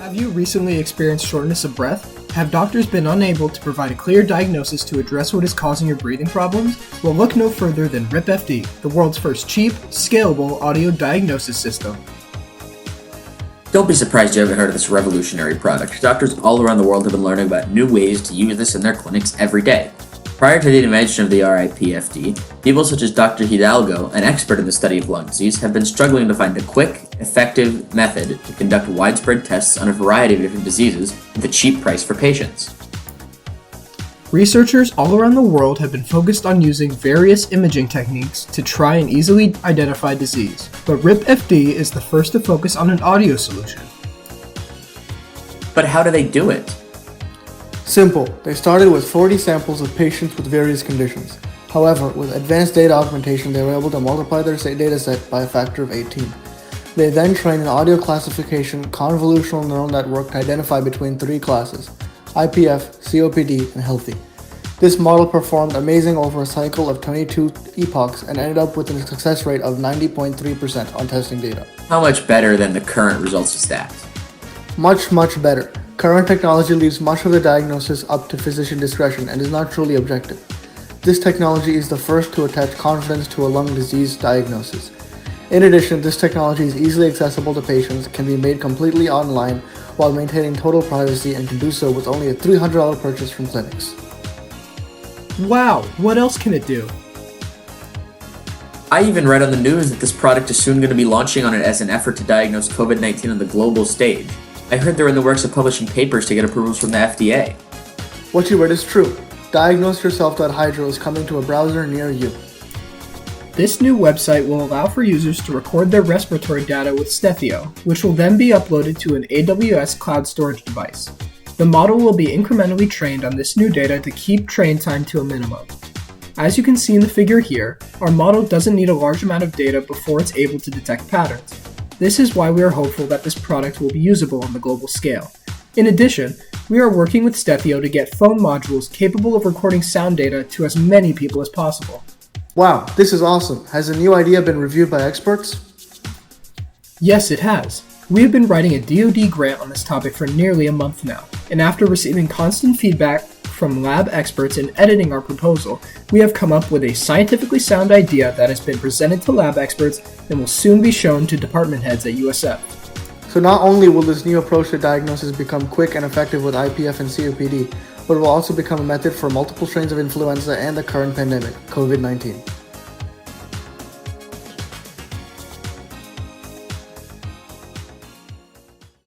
Have you recently experienced shortness of breath? Have doctors been unable to provide a clear diagnosis to address what is causing your breathing problems? Well, look no further than RipFD, the world's first cheap, scalable audio diagnosis system. Don't be surprised you haven't heard of this revolutionary product. Doctors all around the world have been learning about new ways to use this in their clinics every day. Prior to the invention of the RIPFD, people such as Dr. Hidalgo, an expert in the study of lung disease, have been struggling to find a quick, effective method to conduct widespread tests on a variety of different diseases with a cheap price for patients. Researchers all around the world have been focused on using various imaging techniques to try and easily identify disease, but RipFD is the first to focus on an audio solution. But how do they do it? Simple. They started with 40 samples of patients with various conditions. However, with advanced data augmentation, they were able to multiply their dataset by a factor of 18. They then trained an audio classification convolutional neural network to identify between three classes: IPF, COPD, and healthy. This model performed amazing over a cycle of 22 epochs and ended up with a success rate of 90.3% on testing data. How much better than the current results of stats? Much better. Current technology leaves much of the diagnosis up to physician discretion and is not truly objective. This technology is the first to attach confidence to a lung disease diagnosis. In addition, this technology is easily accessible to patients, can be made completely online while maintaining total privacy, and can do so with only a $300 purchase from clinics. Wow, what else can it do? I even read on the news that this product is soon going to be launching on it as an effort to diagnose COVID-19 on the global stage. I heard they're in the works of publishing papers to get approvals from the FDA. What you read is true. DiagnoseYourself.hydro is coming to a browser near you. This new website will allow for users to record their respiratory data with Stethio, which will then be uploaded to an AWS cloud storage device. The model will be incrementally trained on this new data to keep train time to a minimum. As you can see in the figure here, our model doesn't need a large amount of data before it's able to detect patterns. This is why we are hopeful that this product will be usable on the global scale. In addition, we are working with Stethio to get phone modules capable of recording sound data to as many people as possible. Wow, this is awesome. Has the new idea been reviewed by experts? Yes, it has. We have been writing a DoD grant on this topic for nearly a month now, and after receiving constant feedback from lab experts in editing our proposal, we have come up with a scientifically sound idea that has been presented to lab experts and will soon be shown to department heads at USF. So not only will this new approach to diagnosis become quick and effective with IPF and COPD, but it will also become a method for multiple strains of influenza and the current pandemic, COVID-19.